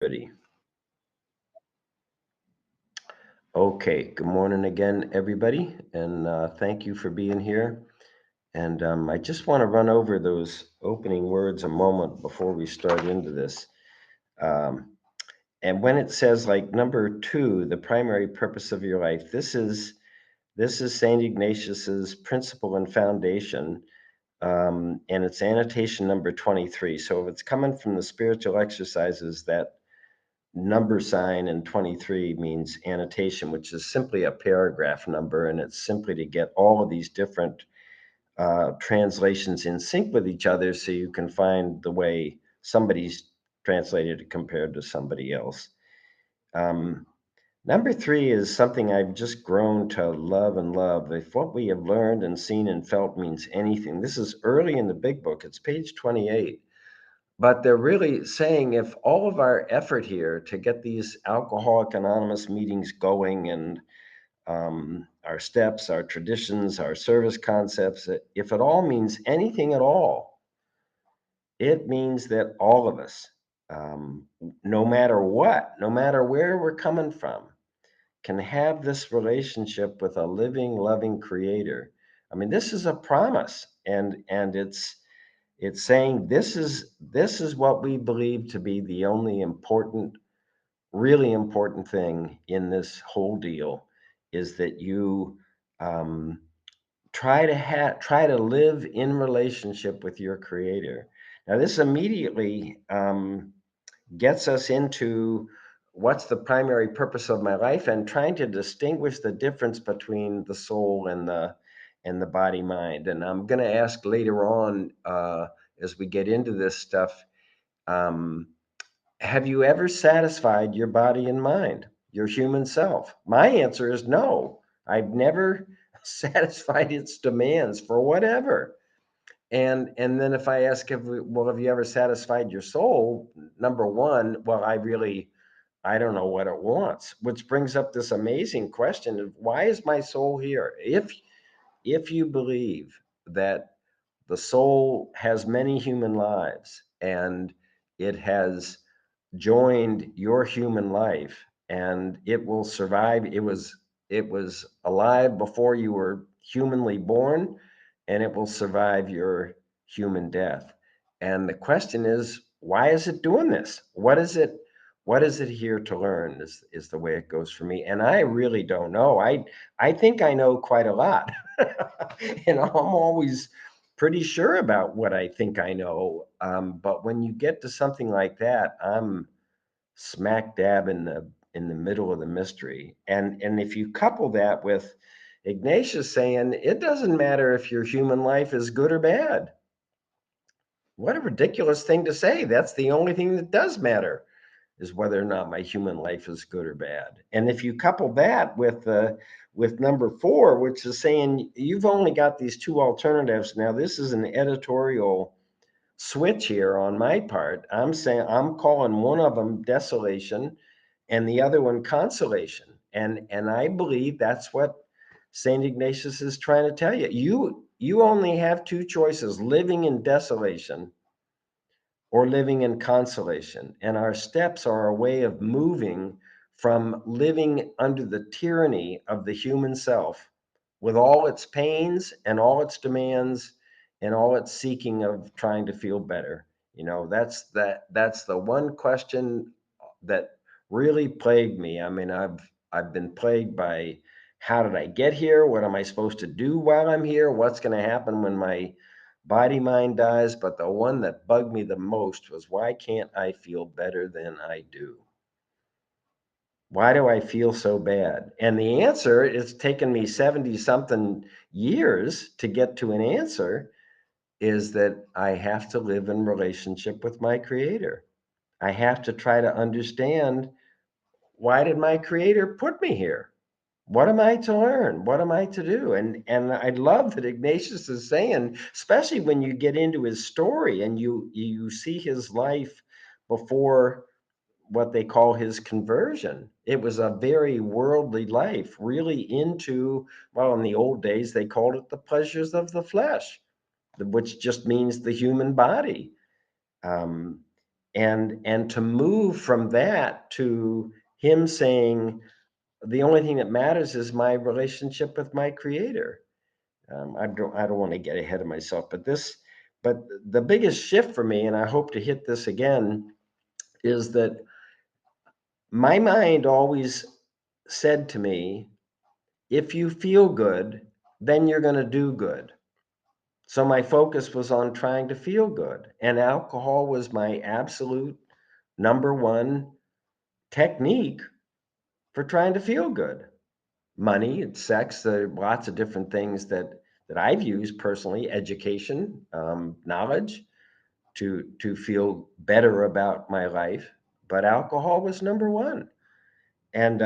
Ready. Okay, good morning again, everybody, and thank you for being here. And I just want to run over those opening words a moment before we start into this. Um, and when it says like number two, the primary purpose of your life, this is Saint Ignatius's principle and foundation, and it's annotation number 23. So if it's coming from the spiritual exercises, that number sign in 23 means annotation, which is simply a paragraph number, and it's simply to get all of these different translations in sync with each other so you can find the way somebody's translated it compared to somebody else. Um, Number three is something I've just grown to love and love. If what we have learned and seen and felt means anything, this is early in the big book, it's page 28. But they're really saying if all of our effort here to get these Alcoholic Anonymous meetings going and our steps, our traditions, our service concepts, if it all means anything at all, it means that all of us, um, no matter what, no matter where we're coming from, can have this relationship with a living, loving creator. I mean, this is a promise, and it's saying this is what we believe to be the only important, really important thing in this whole deal is that you um, try to live in relationship with your creator. Now, this immediately gets us into what's the primary purpose of my life and trying to distinguish the difference between the soul and the body mind. And I'm going to ask later on as we get into this stuff, um, have you ever satisfied your body and mind, your human self? My answer is no. I've never satisfied its demands for whatever. And then if I ask, have you ever satisfied your soul? Number one, well, I don't know what it wants, which brings up this amazing question of why is my soul here? If you believe that the soul has many human lives and it has joined your human life and it will survive, it was alive before you were humanly born, and it will survive your human death. And the question is, why is it doing this? What is it here to learn is the way it goes for me. And I really don't know. I think I know quite a lot. And I'm always pretty sure about what I think I know. But when you get to something like that, I'm smack dab in the middle of the mystery. And if you couple that with Ignatius saying it doesn't matter if your human life is good or bad. What a ridiculous thing to say. That's the only thing that does matter, is whether or not my human life is good or bad. And if you couple that with number four, which is saying you've only got these two alternatives. Now, this is an editorial switch here on my part. I'm saying I'm calling one of them desolation and the other one consolation. And I believe that's what St. Ignatius is trying to tell you. You only have two choices: living in desolation or living in consolation. And our steps are a way of moving from living under the tyranny of the human self with all its pains and all its demands and all its seeking of trying to feel better. That's the one question that really plagued me. I mean, I've been plagued by how did I get here? What am I supposed to do while I'm here? What's going to happen when my body mind dies? But the one that bugged me the most was, why can't I feel better than I do? Why do I feel so bad? And the answer, it's taken me 70 something years to get to an answer, is that I have to live in relationship with my creator. I have to try to understand, why did my creator put me here? What am I to learn? What am I to do? And I love that Ignatius is saying, especially when you get into his story and you see his life before what they call his conversion. It was a very worldly life, really into, well, in the old days, they called it the pleasures of the flesh, which just means the human body. Um, and to move from that to him saying the only thing that matters is my relationship with my creator. I don't want to get ahead of myself, but the biggest shift for me, and I hope to hit this again, is that my mind always said to me, if you feel good, then you're going to do good. So my focus was on trying to feel good, and alcohol was my absolute number one technique for trying to feel good. Money and sex, there are lots of different things that I've used personally, education, knowledge, to feel better about my life. But alcohol was number one, and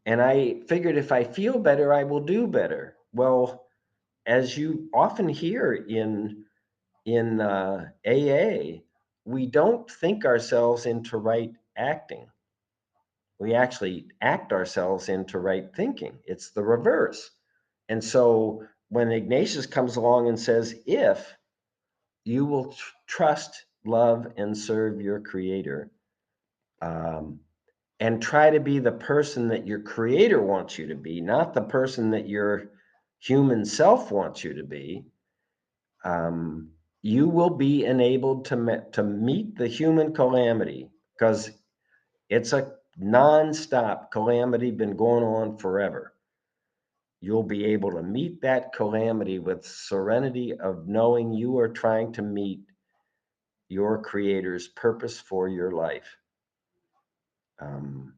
I figured if I feel better, I will do better. Well, as you often hear in AA, we don't think ourselves into right acting. We actually act ourselves into right thinking. It's the reverse. And so when Ignatius comes along and says, if you will trust, love, and serve your creator, um, and try to be the person that your creator wants you to be, not the person that your human self wants you to be, um, you will be enabled to meet the human calamity, because it's a nonstop calamity, been going on forever. You'll be able to meet that calamity with serenity of knowing you are trying to meet your creator's purpose for your life. Um,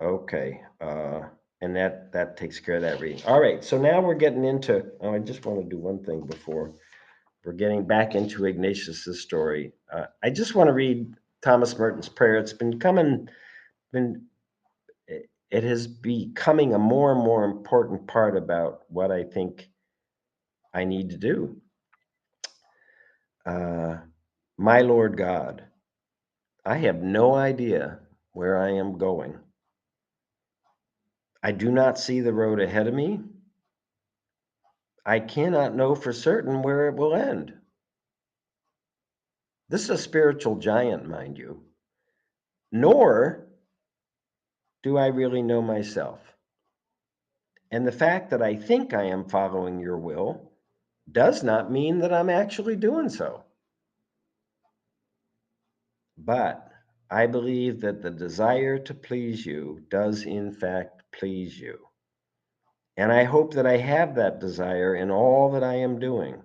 okay. And that takes care of that reading. All right. So now we're getting into, I just want to do one thing before we're getting back into Ignatius's story. I just want to read Thomas Merton's prayer. Been it is becoming a more and more important part about what I think I need to do. Uh, my Lord God, I have no idea where I am going. I do not see the road ahead of me. I cannot know for certain where it will end. This is a spiritual giant, mind you. Nor do I really know myself. And the fact that I think I am following your will does not mean that I'm actually doing so. But I believe that the desire to please you does in fact please you. And I hope that I have that desire in all that I am doing.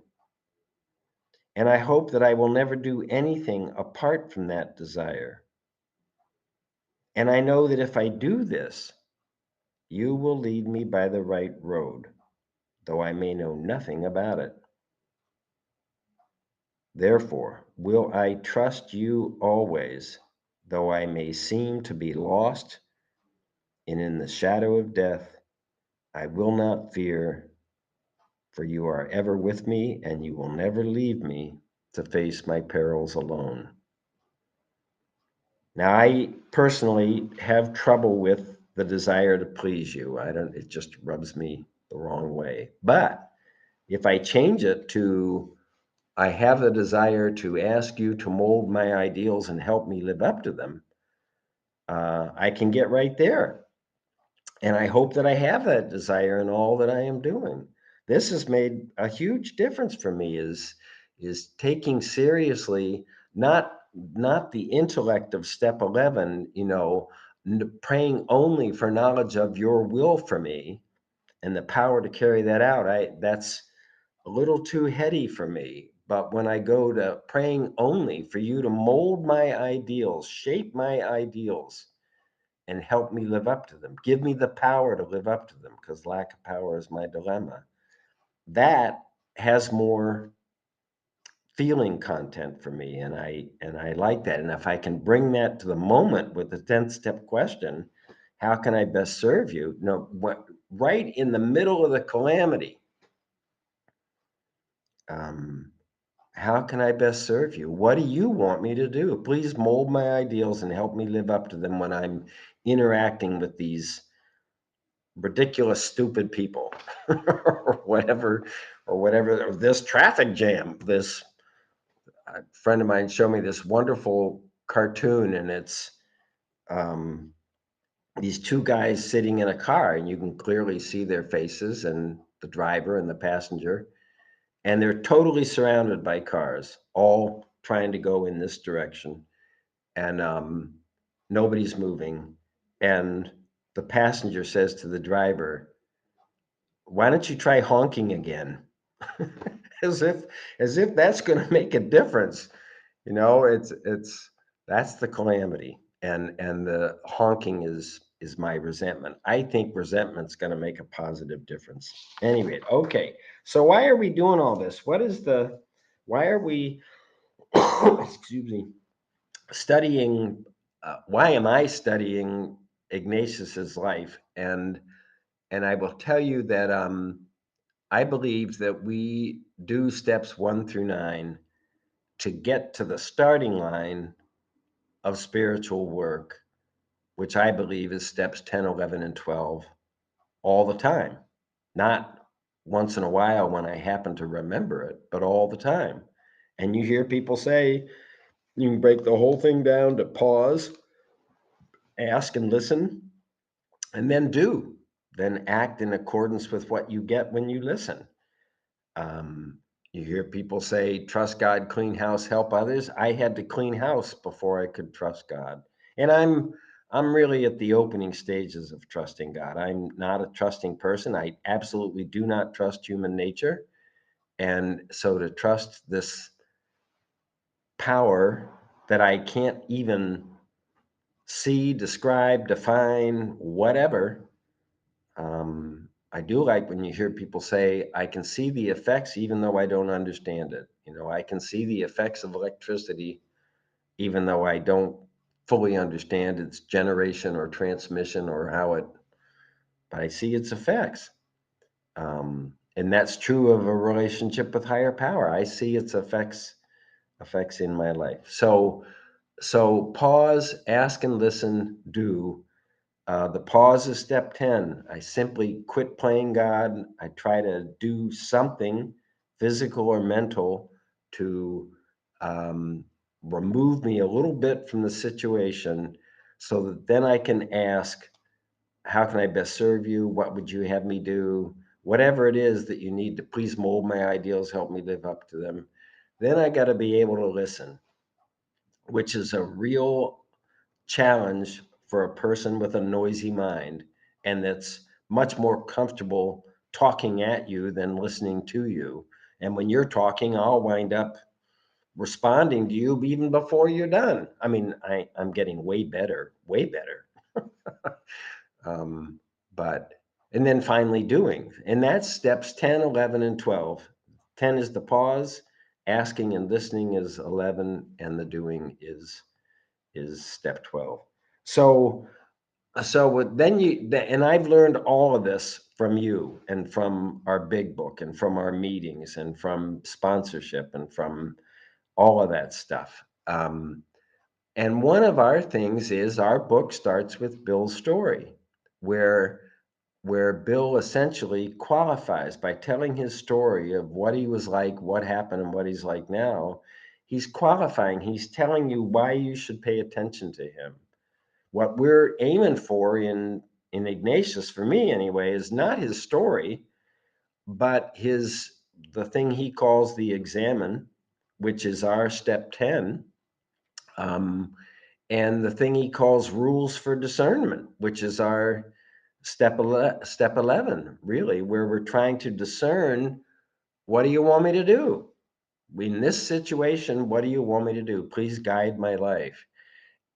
And I hope that I will never do anything apart from that desire. And I know that if I do this, you will lead me by the right road, though I may know nothing about it. Therefore, will I trust you always, though I may seem to be lost, and in the shadow of death, I will not fear, for you are ever with me, and you will never leave me to face my perils alone. Now, I personally have trouble with the desire to please you. It just rubs me the wrong way. But if I change it to, I have the desire to ask you to mold my ideals and help me live up to them, I can get right there. And I hope that I have that desire in all that I am doing. This has made a huge difference for me, is taking seriously not the intellect of step 11, praying only for knowledge of your will for me and the power to carry that out. That's a little too heady for me. But when I go to praying only for you to mold my ideals, shape my ideals, and help me live up to them, give me the power to live up to them, because lack of power is my dilemma, that has more feeling content for me, and I like that. And if I can bring that to the moment with the 10th step question, how can I best serve you? What, right in the middle of the calamity, how can I best serve you? What do you want me to do? Please mold my ideals and help me live up to them when I'm interacting with these ridiculous, stupid people, or whatever, or this traffic jam, this a friend of mine showed me this wonderful cartoon, and it's um, these two guys sitting in a car, and you can clearly see their faces and the driver and the passenger, and they're totally surrounded by cars, all trying to go in this direction, and nobody's moving. And the passenger says to the driver, "Why don't you try honking again?" as if as if that's going to make a difference. It's that's the calamity, and the honking is my resentment. I think resentment's going to make a positive difference. Anyway, okay. So why are we doing all this? Why are we excuse me, studying why am I studying Ignatius's life? And I will tell you that I believe that we do steps 1 through 9 to get to the starting line of spiritual work, which I believe is steps 10, 11, and 12 all the time. Not once in a while when I happen to remember it, but all the time. And you hear people say you can break the whole thing down to pause, ask and listen, and then do. Then act in accordance with what you get when you listen. Um, you hear people say, trust God, clean house, help others. I had to clean house before I could trust God. And I'm really at the opening stages of trusting God. I'm not a trusting person. I absolutely do not trust human nature. And so to trust this power that I can't even see, describe, define, whatever. I do like when you hear people say, I can see the effects even though I don't understand it. I can see the effects of electricity even though I don't fully understand its generation or transmission or but I see its effects. And that's true of a relationship with higher power. I see its effects in my life. So pause, ask and listen, do. The pause is step 10. I simply quit playing God. I try to do something physical or mental to um, remove me a little bit from the situation so that then I can ask, how can I best serve you? What would you have me do? Whatever it is that you need to please mold my ideals, help me live up to them. Then I got to be able to listen, which is a real challenge for a person with a noisy mind and that's much more comfortable talking at you than listening to you. And when you're talking, I'll wind up responding to you even before you're done. I mean, I'm getting way better, way better. Um, but, and then finally doing. And that's steps 10, 11, and 12. 10 is the pause, asking and listening is 11, and the doing is step 12. So then and I've learned all of this from you and from our big book and from our meetings and from sponsorship and from all of that stuff. And one of our things is our book starts with Bill's story, where Bill essentially qualifies by telling his story of what he was like, what happened, and what he's like now. He's qualifying. He's telling you why you should pay attention to him. What we're aiming for in Ignatius, for me anyway, is not his story, but the thing he calls the examine, which is our step 10, um, and the thing he calls rules for discernment, which is our step 11, really, where we're trying to discern, what do you want me to do? In this situation, what do you want me to do? Please guide my life.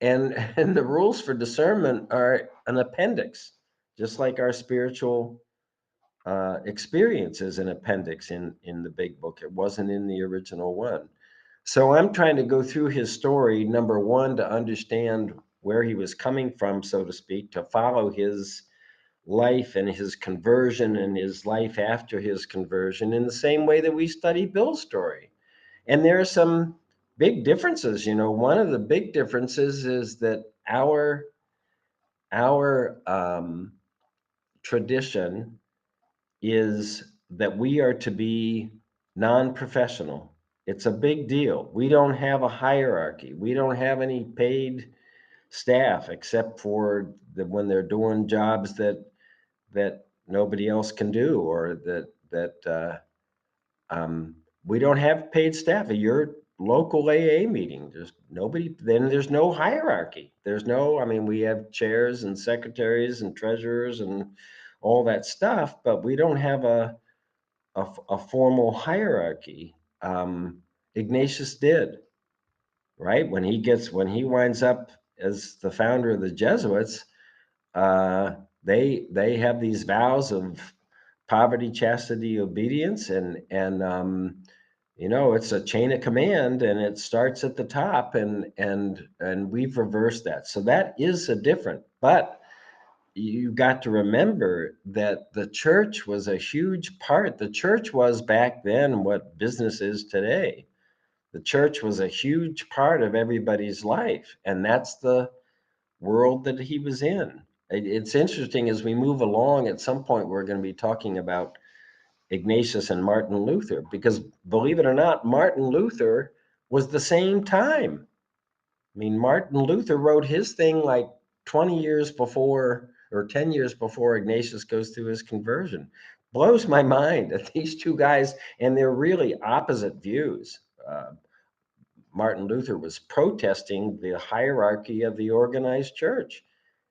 And and the rules for discernment are an appendix, just like our spiritual experience is an appendix in the big book. It wasn't in the original one. So I'm trying to go through his story, number one, to understand where he was coming from, so to speak, to follow his life and his conversion and his life after his conversion in the same way that we study Bill's story. And there are some big differences. One of the big differences is that our tradition is that we are to be non-professional. It's a big deal. We don't have a hierarchy. We don't have any paid staff except for when they're doing jobs that nobody else can do, or that um, we don't have paid staff at your local AA meeting. There's nobody. Then there's no hierarchy. There's no. I mean, we have chairs and secretaries and treasurers and all that stuff, but we don't have a formal hierarchy. Ignatius did, right? When he winds up as the founder of the Jesuits, uh, they have these vows of poverty, chastity, obedience, and it's a chain of command, and it starts at the top, and we've reversed that. So that is a different, but you got to remember that the church was a huge part. The church was back then what business is today. The church was a huge part of everybody's life, and that's the world that he was in. It's interesting as we move along. At some point, we're going to be talking about Ignatius and Martin Luther, because believe it or not, Martin Luther was the same time. I mean, Martin Luther wrote his thing like 20 years before, or 10 years before Ignatius goes through his conversion. Blows my mind that these two guys, and they're really opposite views. Martin Luther was protesting the hierarchy of the organized church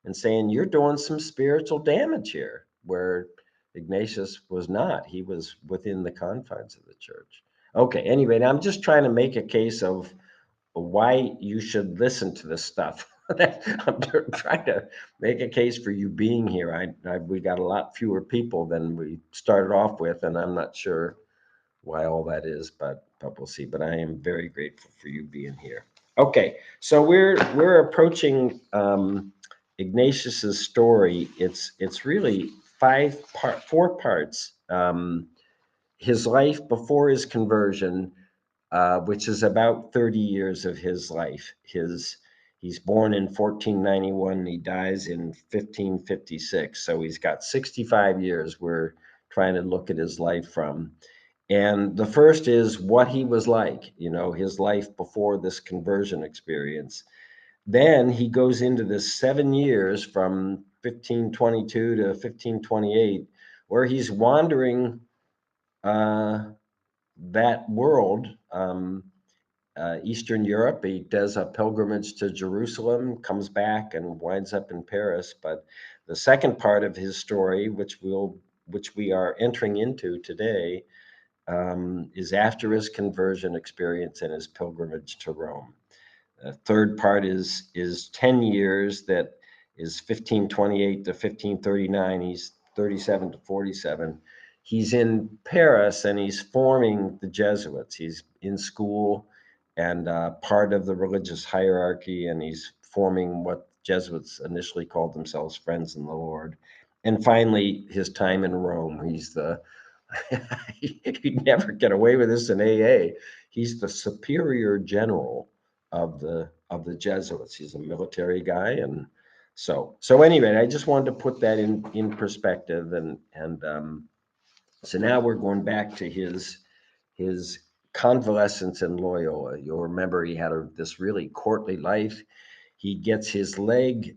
and saying, you're doing some spiritual damage here, where Ignatius was not. He was within the confines of the church. Okay, anyway, I'm just trying to make a case of why you should listen to this stuff. I'm trying to make a case for you being here. We got a lot fewer people than we started off with, and I'm not sure why all that is, but we'll see. But I am very grateful for you being here. Okay, so we're approaching Ignatius's story. It's really four parts. His life before his conversion, which is about 30 years of his life. He's born in 1491. And he dies in 1556. So he's got 65 years. We're trying to look at his life from. And the first is what he was like, his life before this conversion experience. Then he goes into this 7 years from 1522 to 1528, where he's wandering uh, that world, Eastern Europe. He does a pilgrimage to Jerusalem, comes back, and winds up in Paris. But the second part of his story, which we are entering into today, is after his conversion experience and his pilgrimage to Rome. The third part is 10 years, that is 1528 to 1539. He's 37 to 47. He's in Paris and he's forming the Jesuits. He's in school and part of the religious hierarchy, and he's forming what Jesuits initially called themselves Friends in the Lord. And finally, his time in Rome. He's the You'd never get away with this in AA. He's the superior general of the Jesuits. He's a military guy, and so anyway, I just wanted to put that in perspective, and so now we're going back to his convalescence in Loyola. You'll remember he had this really courtly life. He gets his leg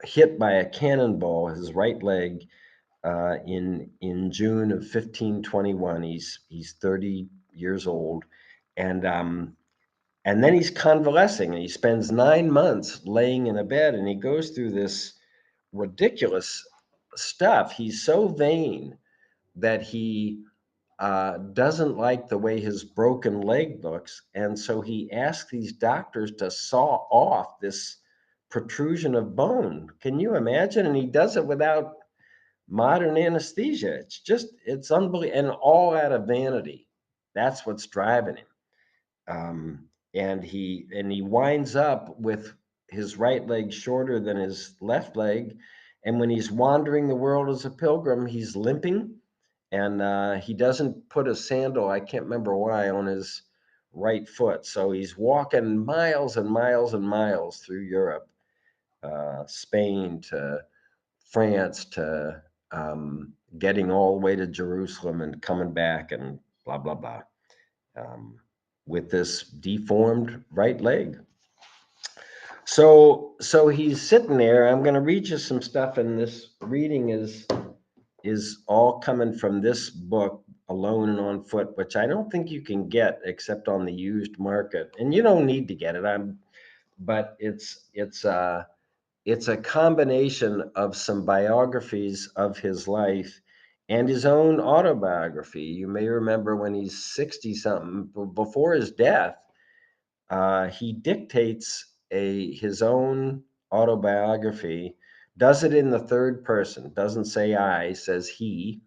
hit by a cannonball, his right leg, in June of 1521. He's 30 years old, and then he's convalescing, and he spends 9 months laying in a bed, and he goes through this ridiculous stuff. He's so vain that he doesn't like the way his broken leg looks, and so he asks these doctors to saw off this protrusion of bone. Can you imagine? And he does it without modern anesthesia. It's unbelievable, and all out of vanity. That's what's driving him. And he winds up with his right leg shorter than his left leg, and when he's wandering the world as a pilgrim, he's limping, and he doesn't put a sandal, I can't remember why, on his right foot. So he's walking miles and miles and miles through Europe, Spain to France to getting all the way to Jerusalem and coming back and blah, blah, blah. with this deformed right leg. So he's sitting there. I'm going to read you some stuff, and this reading is all coming from this book, Alone and on Foot, which I don't think you can get except on the used market, and you don't need to get it. But it's a combination of some biographies of his life and his own autobiography. You may remember when he's 60 something, before his death, he dictates his own autobiography, does it in the third person, doesn't say I, says he,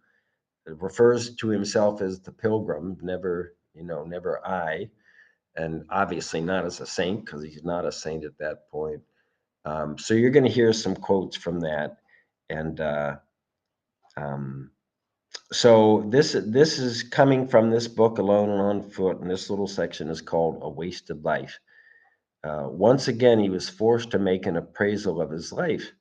refers to himself as the pilgrim, never I, and obviously not as a saint because he's not a saint at that point. So you're going to hear some quotes from that, and um, so this is coming from this book, Alone and on Foot, and this little section is called "A Wasted Life." Once again, he was forced to make an appraisal of his life,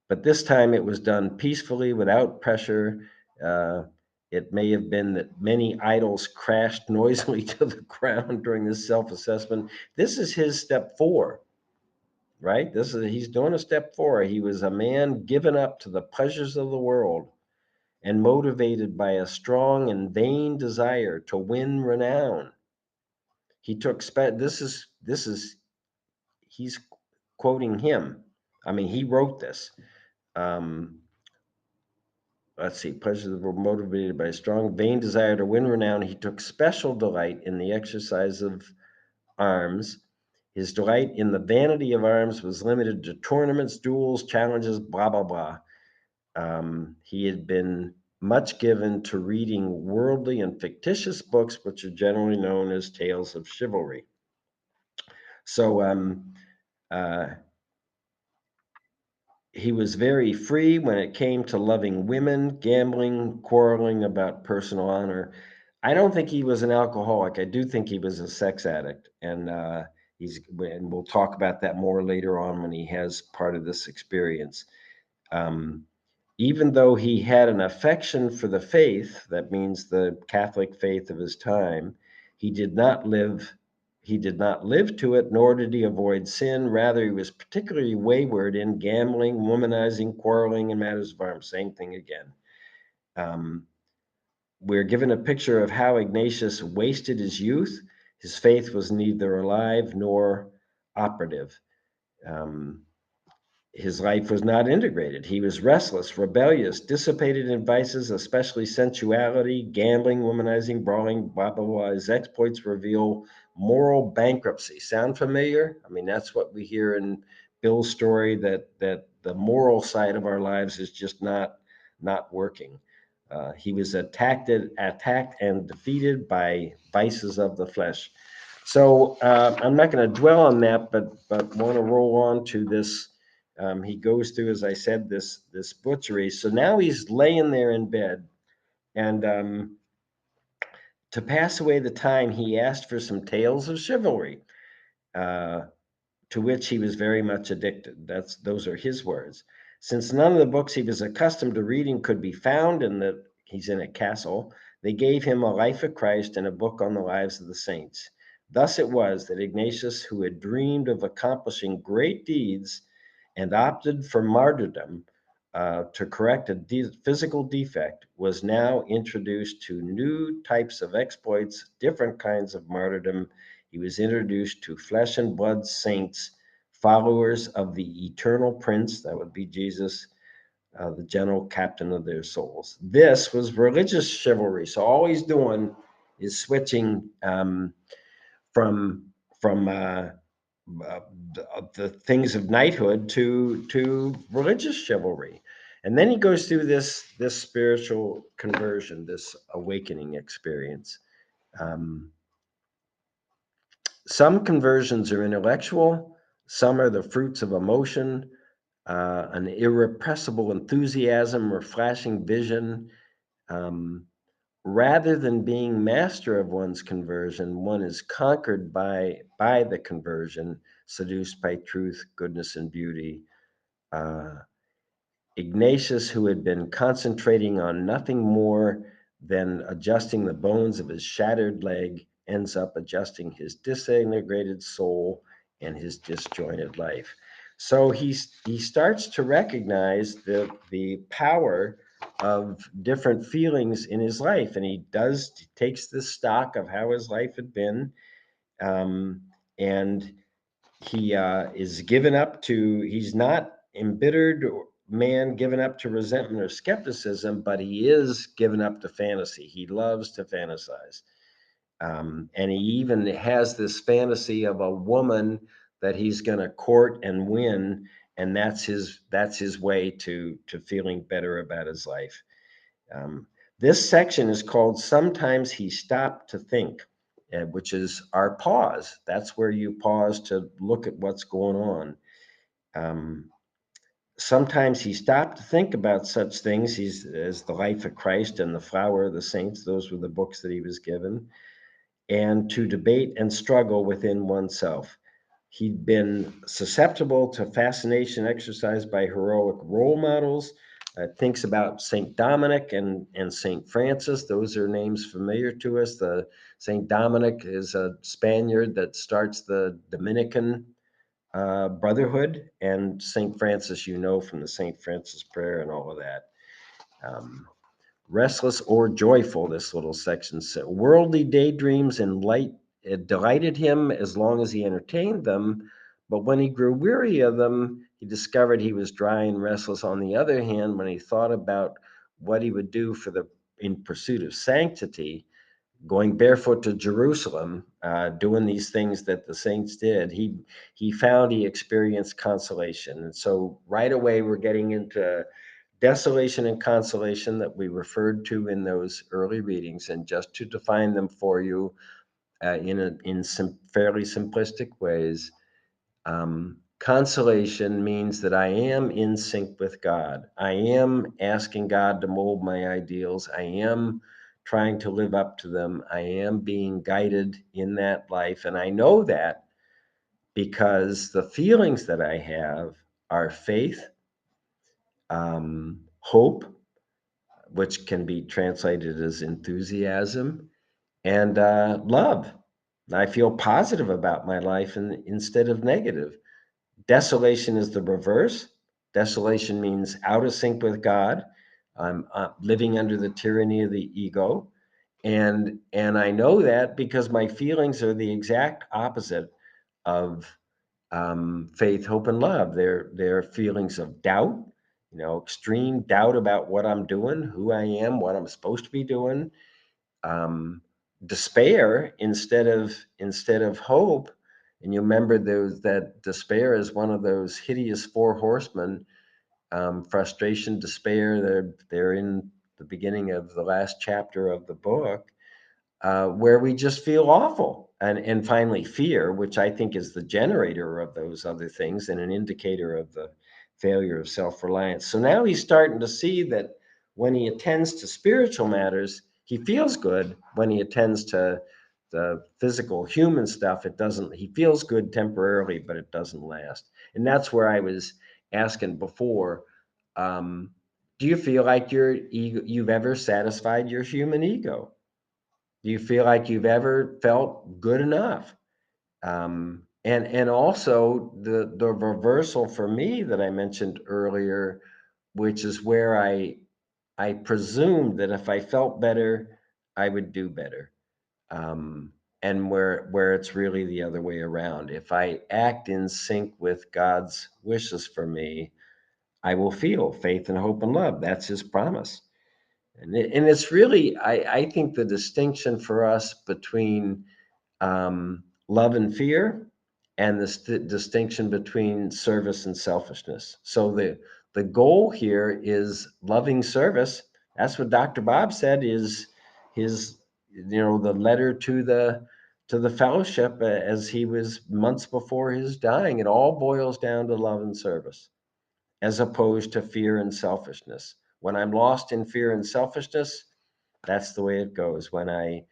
but this time it was done peacefully, without pressure. Uh, it may have been that many idols crashed noisily to the ground during this self-assessment. This is his step 4, right? He's doing a step 4. He was a man given up to the pleasures of the world and motivated by a strong and vain desire to win renown. He took this is he's quoting him. I mean, he wrote this. Um, let's see, pleasures were motivated by a strong, vain desire to win renown. He took special delight in the exercise of arms. His delight in the vanity of arms was limited to tournaments, duels, challenges, blah, blah, blah. He had been much given to reading worldly and fictitious books, which are generally known as tales of chivalry. So uh, he was very free when it came to loving women, gambling, quarreling about personal honor. I don't think he was an alcoholic. I do think he was a sex addict, and we'll talk about that more later on when he has part of this experience. Um, Even though he had an affection for the faith, that means the Catholic faith of his time, he did not live he did not live to it, nor did he avoid sin. Rather, he was particularly wayward in gambling, womanizing, quarreling, and matters of arms. Same thing again. Um, we're given a picture of how Ignatius wasted his youth. His faith was neither alive nor operative. Um, his life was not integrated. He was restless, rebellious, dissipated in vices, especially sensuality, gambling, womanizing, brawling, blah, blah, blah. His exploits reveal moral bankruptcy. Sound familiar? I mean, that's what we hear in Bill's story, that the moral side of our lives is just not working. He was attacked and defeated by vices of the flesh. So I'm not going to dwell on that, but want to roll on to this. He goes through, as I said, this butchery. So now he's laying there in bed, and to pass away the time, he asked for some tales of chivalry, uh, to which he was very much addicted. Those are his words. Since none of the books he was accustomed to reading could be found, and that he's in a castle, they gave him a Life of Christ and a book on the lives of the saints. Thus it was that Ignatius, who had dreamed of accomplishing great deeds and opted for martyrdom to correct a physical defect, was now introduced to new types of exploits, different kinds of martyrdom. He was introduced to flesh and blood saints, followers of the eternal prince, that would be Jesus, the general captain of their souls. This was religious chivalry. So all he's doing is switching from from uh, the things of knighthood to religious chivalry, and then he goes through this spiritual conversion, this awakening experience. Um, some conversions are intellectual, some are the fruits of emotion, an irrepressible enthusiasm or flashing vision. Um, Rather than being master of one's conversion, one is conquered by the conversion, seduced by truth, goodness, and beauty. Uh, Ignatius, who had been concentrating on nothing more than adjusting the bones of his shattered leg, ends up adjusting his disintegrated soul and his disjointed life. So he starts to recognize the power of different feelings in his life, and he takes this stock of how his life had been, um, and he is given up to. He's not embittered man given up to resentment or skepticism, but he is given up to fantasy. He loves to fantasize. And he even has this fantasy of a woman that he's going to court and win, and that's his way to feeling better about his life. Um, this section is called "Sometimes He Stopped to Think," which is our pause. That's where you pause to look at what's going on. Um, Sometimes he stopped to think about such things as the life of Christ and the flower of the saints. Those were the books that he was given, and to debate and struggle within oneself. He'd been susceptible to fascination exercised by heroic role models. Thinks about St. Dominic and St. Francis. Those are names familiar to us. The St. Dominic is a Spaniard that starts the Dominican Brotherhood, and St. Francis, from the St. Francis prayer and all of that. Um, Restless or joyful, this little section said. Worldly daydreams and light it delighted him as long as he entertained them, but when he grew weary of them, he discovered he was dry and restless. On the other hand, when he thought about what he would do in pursuit of sanctity, going barefoot to Jerusalem, doing these things that the saints did, he found he experienced consolation. And so right away we're getting into desolation and consolation that we referred to in those early readings. And just to define them for you in some fairly simplistic ways, consolation means that I am in sync with God. I am asking God to mold my ideals. I am trying to live up to them. I am being guided in that life. And I know that because the feelings that I have are faith, hope, which can be translated as enthusiasm, and love. I feel positive about my life instead of negative. Desolation is the reverse. Desolation means out of sync with God. I'm living under the tyranny of the ego, and I know that because my feelings are the exact opposite of faith, hope, and love. They're feelings of doubt, extreme doubt about what I'm doing, who I am, what I'm supposed to be doing, um, despair instead of hope. And you remember that despair is one of those hideous four horsemen: frustration, despair. They're in the beginning of the last chapter of the book, where we just feel awful. And finally, fear, which I think is the generator of those other things and an indicator of the failure of self reliance. So now he's starting to see that when he attends to spiritual matters, he feels good. When he attends to the physical human stuff, it doesn't, he feels good temporarily, but it doesn't last. And that's where I was asking before. Um, do you feel like you've ever satisfied your human ego? Do you feel like you've ever felt good enough? And also the reversal for me that I mentioned earlier, which is where I presumed that if I felt better, I would do better. And where it's really the other way around. If I act in sync with God's wishes for me, I will feel faith and hope and love. That's his promise. And it's really, I think the distinction for us between love and fear, and the distinction between service and selfishness. So the goal here is loving service. That's what Dr. Bob said is his, the letter to the fellowship as he was months before his dying. It all boils down to love and service, as opposed to fear and selfishness. When I'm lost in fear and selfishness, that's the way it goes. When I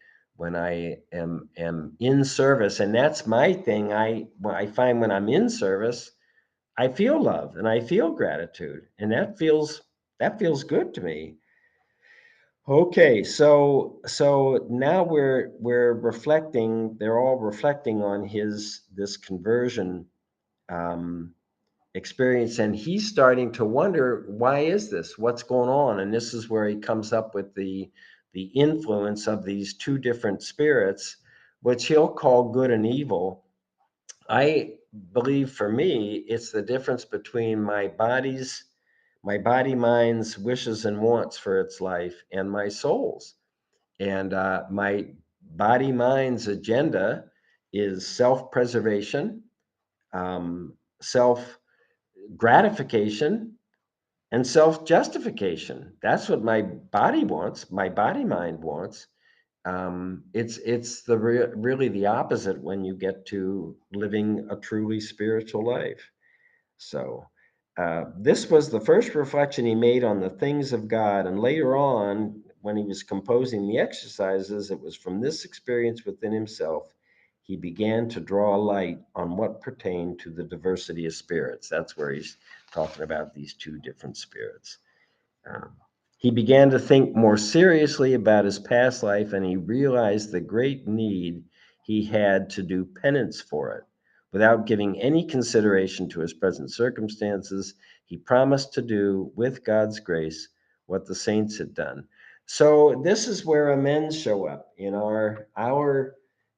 am in service, and that's my thing. I find when I'm in service, I feel love and I feel gratitude, and that feels good to me. Okay, so now we're reflecting. They're all reflecting on his this conversion um, experience, and he's starting to wonder, why is this? What's going on? And this is where he comes up with the influence of these two different spirits, which he'll call good and evil. I believe for me, it's the difference between my body, mind's wishes and wants for its life, and my soul's. And my body, mind's agenda is self preservation, self gratification, and self justification. That's what my body wants, my body mind wants. It's really the opposite when you get to living a truly spiritual life. So, this was the first reflection he made on the things of God. And later on, when he was composing the exercises, it was from this experience within himself he began to draw light on what pertained to the diversity of spirits. That's where he's talking about these two different spirits. Um, he began to think more seriously about his past life, and he realized the great need he had to do penance for it. Without giving any consideration to his present circumstances, he promised to do, with God's grace, what the saints had done. So this is where amends show up in our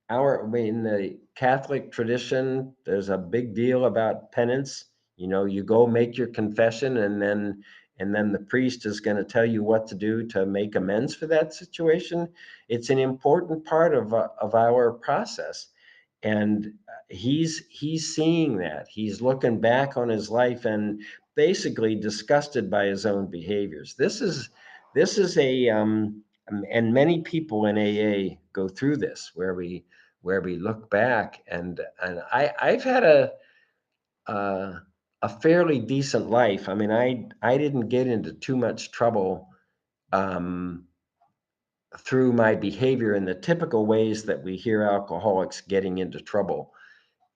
in the Catholic tradition. There's a big deal about penance. You go make your confession, and then the priest is going to tell you what to do to make amends for that situation. It's an important part of our process, and he's seeing that. He's looking back on his life and basically disgusted by his own behaviors. This is a and many people in AA go through this, where we look back, and I've had uh, a fairly decent life. I mean, I didn't get into too much trouble um, through my behavior in the typical ways that we hear alcoholics getting into trouble.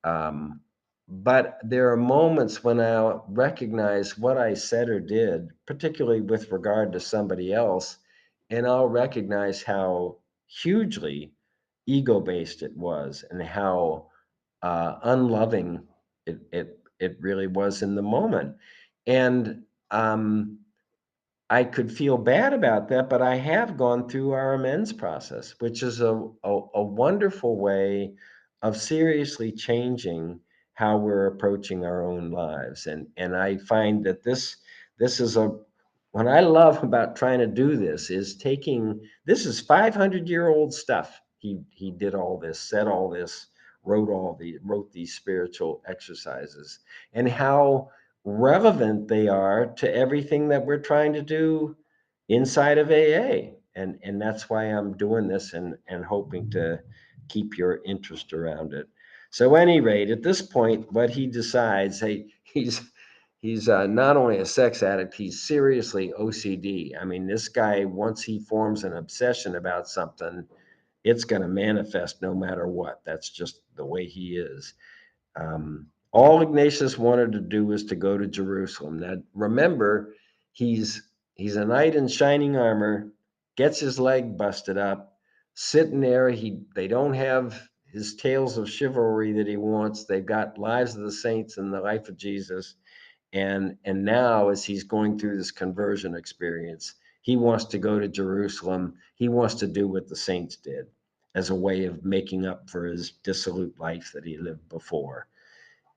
Um, but there are moments when I recognize what I said or did, particularly with regard to somebody else, and I'll recognize how hugely ego based it was, and how unloving it really was in the moment. And I could feel bad about that, but I have gone through our amends process, which is a wonderful way of seriously changing how we're approaching our own lives. And I find that this is a what I love about trying to do this is taking this is 500-year-old stuff. He did all this, said all this, wrote these spiritual exercises, and how relevant they are to everything that we're trying to do inside of AA. And that's why I'm doing this, and hoping to keep your interest around it. So, at any rate, at this point, what he decides, hey, he's not only a sex addict, he's seriously OCD. I mean, this guy, once he forms an obsession about something, it's going to manifest no matter what. That's just the way he is. All Ignatius wanted to do was to go to Jerusalem. Now, remember, he's a knight in shining armor, gets his leg busted up, sitting there. They don't have his tales of chivalry that he wants. They've got lives of the saints and the life of Jesus. And now, as he's going through this conversion experience, he wants to go to Jerusalem. He wants to do what the saints did, as a way of making up for his dissolute life that he lived before.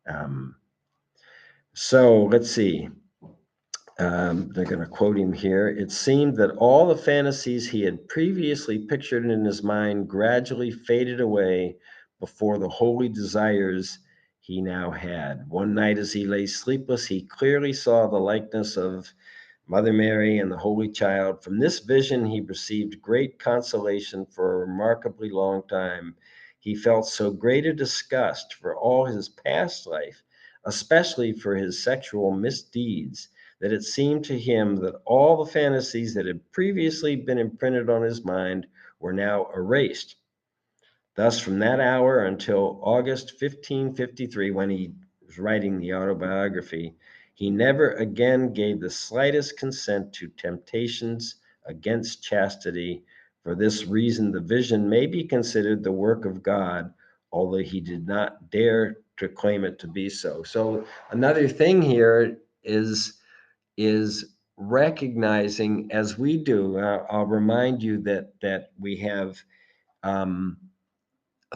Um, so let's see. They're going to quote him here. It seemed that all the fantasies he had previously pictured in his mind gradually faded away before the holy desires he now had. One night, as he lay sleepless, he clearly saw the likeness of Mother Mary and the Holy Child. From this vision, he received great consolation for a remarkably long time. He felt so great a disgust for all his past life, especially for his sexual misdeeds, that it seemed to him that all the fantasies that had previously been imprinted on his mind were now erased. Thus, from that hour until August 1553, when he was writing the autobiography, he never again gave the slightest consent to temptations against chastity. For this reason, the vision may be considered the work of God, although he did not dare to claim it to be so. So another thing here is recognizing, as we do. I'll remind you that we have um,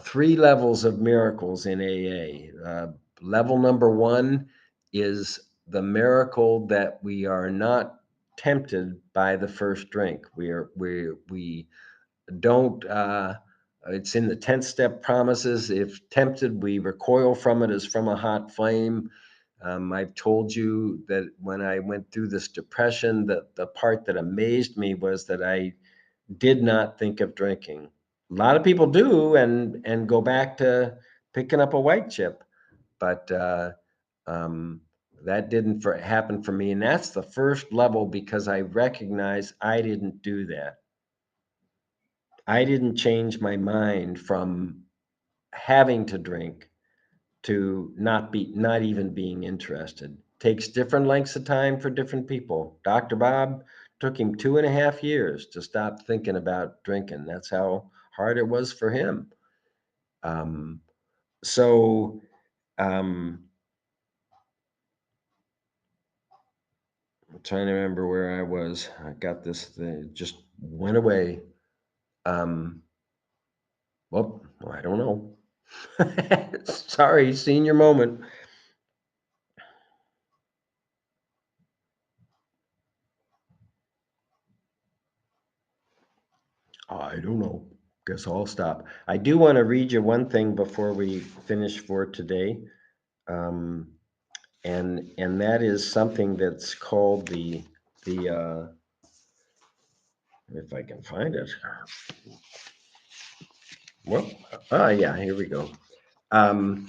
three levels of miracles in AA. Level number one is the miracle that we are not tempted by the first drink. We don't. It's in the 10th step promises. If tempted, we recoil from it as from a hot flame. I've told you that when I went through this depression, that the part that amazed me was that I did not think of drinking. A lot of people do and go back to picking up a white chip, but um, that didn't happen for me. And that's the first level because I recognize I didn't do that. I didn't change my mind from having to drink to not even being interested. Takes different lengths of time for different people. Dr. Bob took him 2.5 years to stop thinking about drinking. That's how hard it was for him. Um, so um, I'm trying to remember where I was. I got this thing, just went away. Um, well, I don't know. Sorry, senior moment. I don't know. Guess I'll stop. I do want to read you one thing before we finish for today. Um, and that is something that's called the if I can find it. Well, yeah, here we go. Um,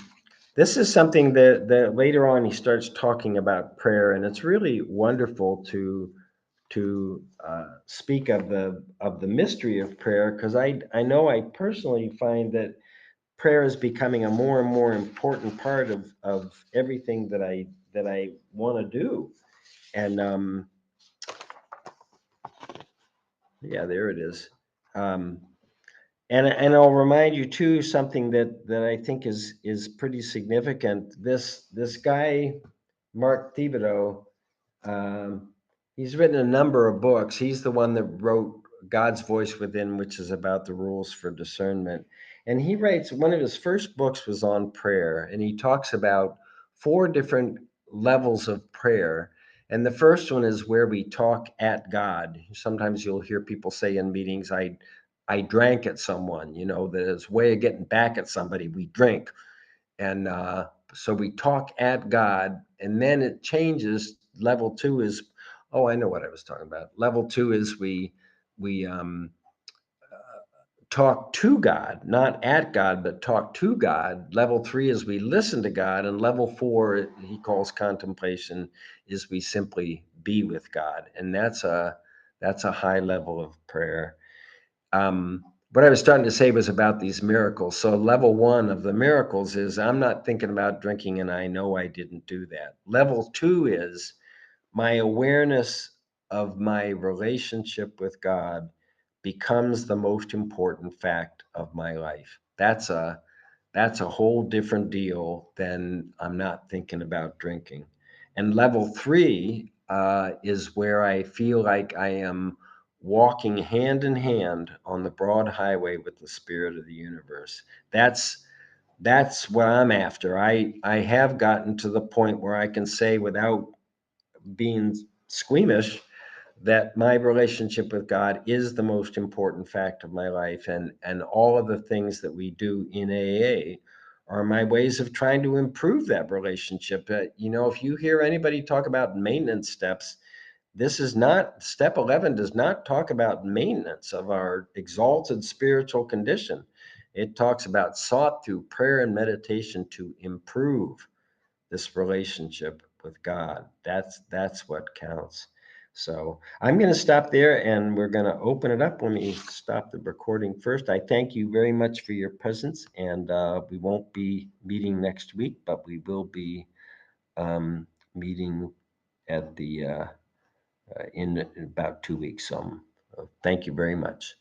this is something that later on he starts talking about prayer, and it's really wonderful to speak of the mystery of prayer, because I know I personally find that prayer is becoming a more and more important part of everything that I want to do. And yeah, there it is. Um, and I'll remind you too something that I think is pretty significant. This guy, Mark Thibodeau, um, he's written a number of books. He's the one that wrote God's Voice Within, which is about the rules for discernment. And he writes, one of his first books was on prayer, and he talks about four different levels of prayer. And the first one is where we talk at God. Sometimes you'll hear people say in meetings, I drank at someone, that is way of getting back at somebody. We drink. And so we talk at God, and then it changes. Level two is, oh, I know what I was talking about. Level two is we talk to God, not at God, but talk to God. Level three is we listen to God, and level four he calls contemplation, is we simply be with God, and that's a high level of prayer. What I was starting to say was about these miracles. So level one of the miracles is I'm not thinking about drinking, and I know I didn't do that. Level two is my awareness of my relationship with God becomes the most important fact of my life. That's a whole different deal than I'm not thinking about drinking. And level three is where I feel like I am walking hand in hand on the broad highway with the spirit of the universe. That's what I'm after. I have gotten to the point where I can say without being squeamish that my relationship with God is the most important fact of my life, and all of the things that we do in AA are my ways of trying to improve that relationship. If you hear anybody talk about maintenance steps, this is not step 11 does not talk about maintenance of our exalted spiritual condition. It talks about sought through prayer and meditation to improve this relationship with God. That's what counts. So I'm going to stop there and we're going to open it up. Let me stop the recording first. I thank you very much for your presence, and we won't be meeting next week, but we will be meeting at the in about 2 weeks. So Thank you very much.